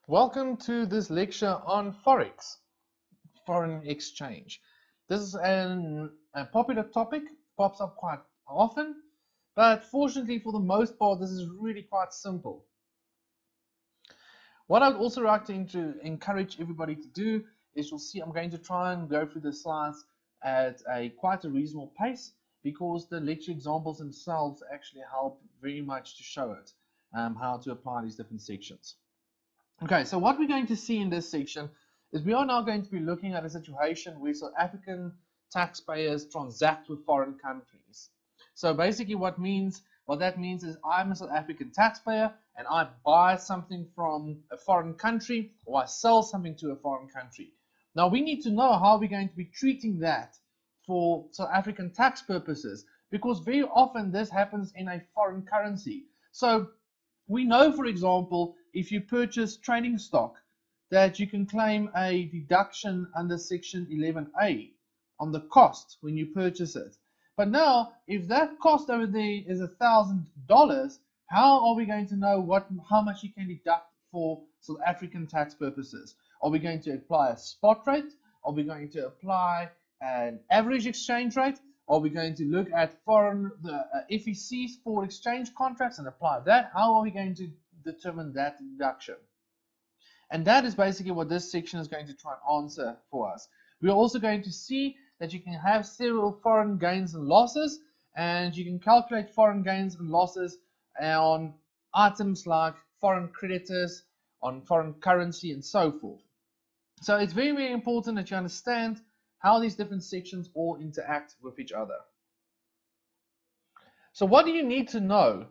Welcome to this lecture on Forex, foreign exchange. This is a popular topic, pops up quite often, but fortunately for the most part, this is really quite simple. What I'd also like to encourage everybody to do is, you'll see I'm going to try and go through the slides at quite a reasonable pace, because the lecture examples themselves actually help very much to show it, how to apply these different sections. Okay, so what we're going to see in this section is we are now going to be looking at a situation where South African taxpayers transact with foreign countries. So basically what that means is I'm a South African taxpayer and I buy something from a foreign country, or I sell something to a foreign country. Now we need to know how we're going to be treating that for South African tax purposes, because very often this happens in a foreign currency. So we know, for example, if you purchase trading stock, that you can claim a deduction under Section 11A on the cost when you purchase it. But now, if that cost over there is $1,000, how are we going to know how much you can deduct for South African tax purposes? Are we going to apply a spot rate? Are we going to apply an average exchange rate? Are we going to look at the FECs for exchange contracts and apply that? How are we going to determine that deduction? And that is basically what this section is going to try and answer for us. We're also going to see that you can have several foreign gains and losses, and you can calculate foreign gains and losses on items like foreign creditors, on foreign currency, and so forth. So it's very, very important that you understand how these different sections all interact with each other. So what do you need to know?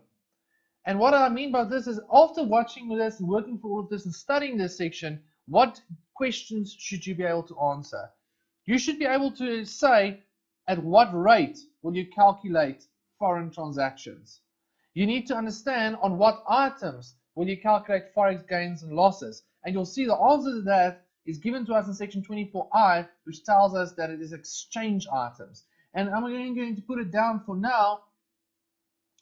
And what I mean by this is, after watching this and working for all of this and studying this section, what questions should you be able to answer? You should be able to say, at what rate will you calculate foreign transactions? You need to understand on what items will you calculate forex gains and losses. And you'll see the answer to that is given to us in section 24I, which tells us that it is exchange items. And I'm going to put it down for now.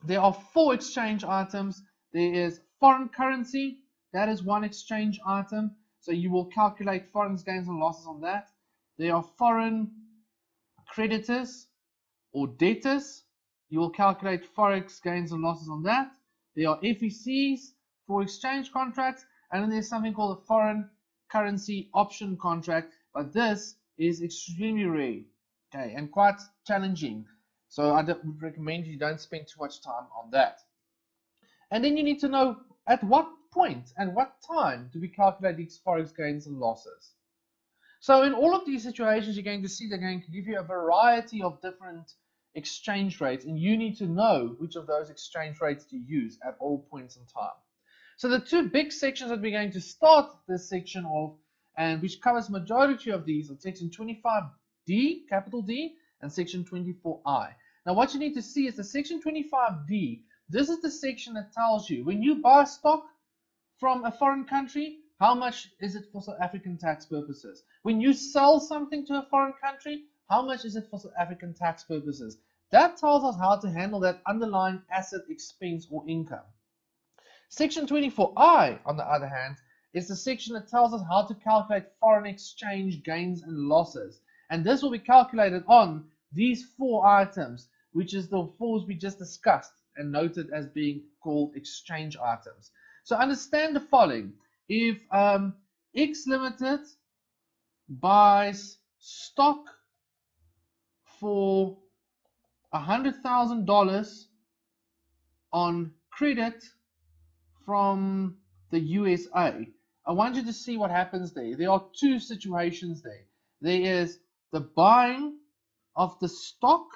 There are 4 exchange items. There is foreign currency, that is one exchange item, so you will calculate foreign gains and losses on that. There are foreign creditors or debtors, you will calculate forex gains and losses on that. There are FECs for exchange contracts, and then there's something called a foreign currency option contract, but this is extremely rare, okay, and quite challenging. So I would recommend you don't spend too much time on that. And then you need to know at what point and what time do we calculate these forex gains and losses. So in all of these situations, you're going to see they're going to give you a variety of different exchange rates, and you need to know which of those exchange rates to use at all points in time. So the 2 big sections that we're going to start this section of, and which covers majority of these, are section 25D, capital D, and section 24I. Now what you need to see is the section 25D. This is the section that tells you when you buy stock from a foreign country, how much is it for South African tax purposes? When you sell something to a foreign country, how much is it for South African tax purposes? That tells us how to handle that underlying asset, expense, or income. Section 24I, on the other hand, is the section that tells us how to calculate foreign exchange gains and losses. And this will be calculated on these 4 items, which is the 4s we just discussed and noted as being called exchange items. So understand the following. If X Limited buys stock for $100,000 on credit from the USA, I want you to see what happens there. There are 2 situations there. There is the buying of the stock,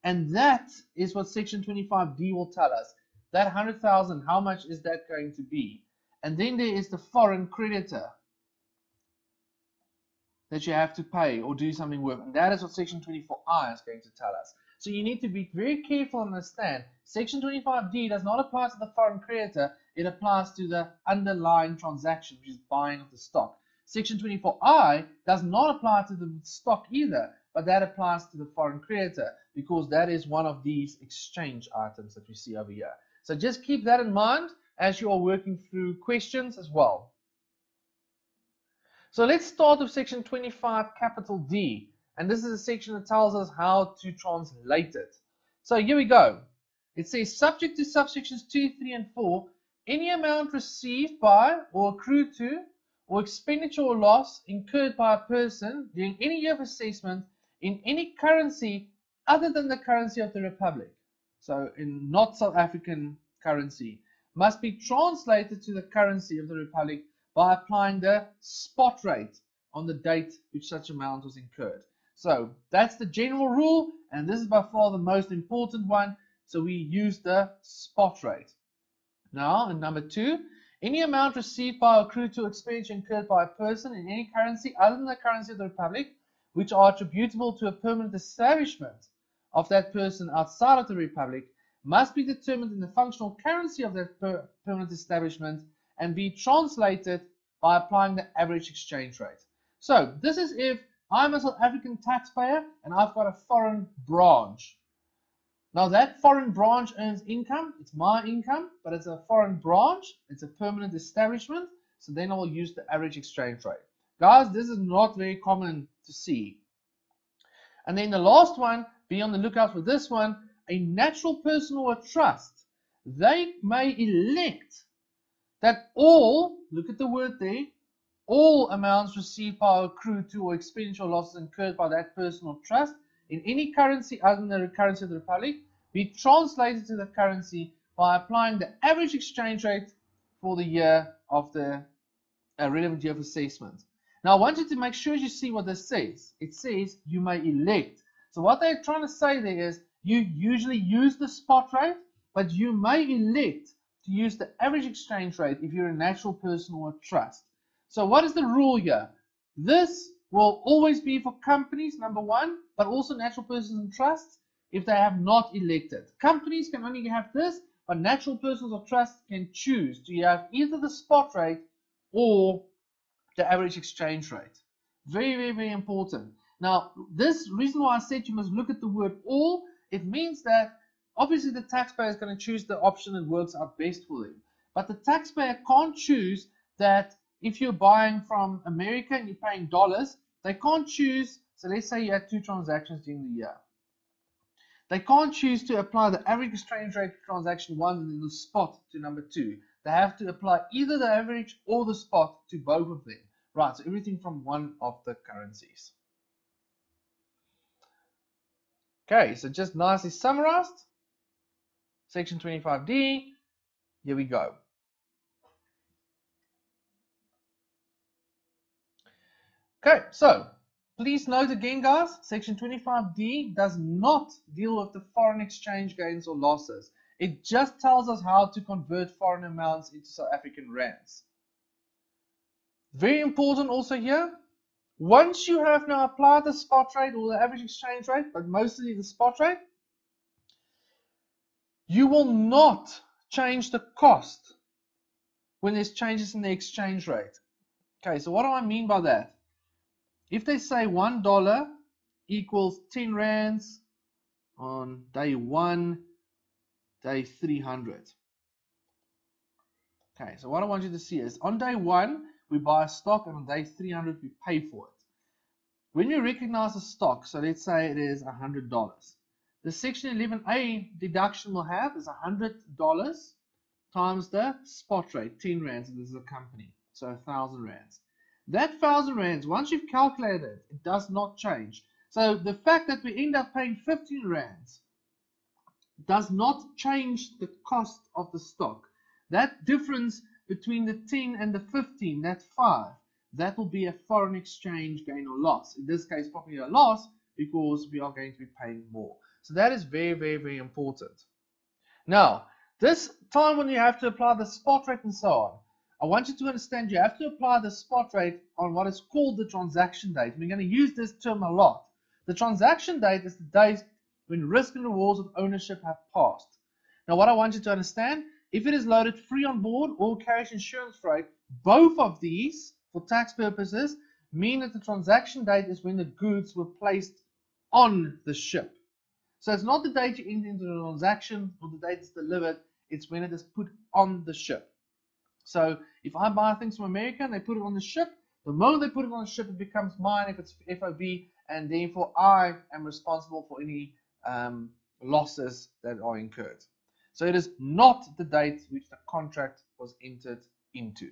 and that is what section 25D will tell us. That 100,000, how much is that going to be? And then there is the foreign creditor that you have to pay or do something with, and that is what section 24I is going to tell us. So you need to be very careful and understand section 25D does not apply to the foreign creditor, it applies to the underlying transaction, which is buying of the stock. Section 24I does not apply to the stock either, but that applies to the foreign creditor, because that is one of these exchange items that we see over here. So just keep that in mind as you are working through questions as well. So let's start with section 25 capital D. And this is a section that tells us how to translate it. So here we go. It says, subject to subsections 2, 3, and 4, any amount received by or accrued to or expenditure or loss incurred by a person during any year of assessment in any currency other than the currency of the Republic, so in not South African currency, must be translated to the currency of the Republic by applying the spot rate on the date which such amount was incurred. So that's the general rule, and this is by far the most important one. So we use the spot rate. Now, in number 2, any amount received by or accrued to expenditure incurred by a person in any currency other than the currency of the Republic, which are attributable to a permanent establishment of that person outside of the Republic, must be determined in the functional currency of that permanent establishment and be translated by applying the average exchange rate. So this is if I'm a South African taxpayer and I've got a foreign branch. Now that foreign branch earns income. It's my income, but it's a foreign branch. It's a permanent establishment. So then I will use the average exchange rate. Guys, this is not very common to see. And then the last one, be on the lookout for this one, a natural person or a trust. They may elect that all, look at the word there, all amounts received by or accrued to or expenditure or losses incurred by that person or trust in any currency other than the currency of the Republic be translated to the currency by applying the average exchange rate for the year of the relevant year of assessment. Now I want you to make sure you see what this says. It says you may elect. So what they're trying to say there is you usually use the spot rate, but you may elect to use the average exchange rate if you're a natural person or a trust. So what is the rule here? This will always be for companies, number 1, but also natural persons and trusts if they have not elected. Companies can only have this, but natural persons or trusts can choose to have either the spot rate or the average exchange rate. Very, very, very important. Now, this reason why I said you must look at the word all, it means that obviously the taxpayer is going to choose the option that works out best for them. But the taxpayer can't choose that if you're buying from America and you're paying dollars, they can't choose, so let's say you had 2 transactions during the year. They can't choose to apply the average exchange rate to transaction 1 and then the spot to number 2. They have to apply either the average or the spot to both of them. Right, so everything from one of the currencies. Okay, so just nicely summarized. Section 25D, here we go. Okay, so please note again, guys, Section 25D does not deal with the foreign exchange gains or losses. It just tells us how to convert foreign amounts into South African rands. Very important also here, once you have now applied the spot rate or the average exchange rate, but mostly the spot rate, you will not change the cost when there's changes in the exchange rate. Okay, so what do I mean by that? If they say $1 equals 10 rands on day 1, day 300. Okay, so what I want you to see is on day 1, we buy a stock, and on day 300, we pay for it. When we recognize a stock, so let's say it is $100, the Section 11A deduction we'll have is $100 times the spot rate, 10 rands, and this is a company, so 1,000 rands. That 1,000 rands, once you've calculated it, it does not change. So the fact that we end up paying 15 rands does not change the cost of the stock. That difference between the 10 and the 15, that 5, that will be a foreign exchange gain or loss. In this case, probably a loss because we are going to be paying more. So that is very, very, very important. Now, this time when you have to apply the spot rate and so on, I want you to understand you have to apply the spot rate on what is called the transaction date. We're going to use this term a lot. The transaction date is the date when risk and rewards of ownership have passed. Now, what I want you to understand, if it is loaded free on board or carries insurance freight, both of these, for tax purposes, mean that the transaction date is when the goods were placed on the ship. So it's not the date you enter into the transaction or the date it's delivered, it's when it is put on the ship. So if I buy things from America and they put it on the ship, The moment they put it on a ship, it becomes mine if it's FOB, and therefore I am responsible for any losses that are incurred. So it is not the date which the contract was entered into.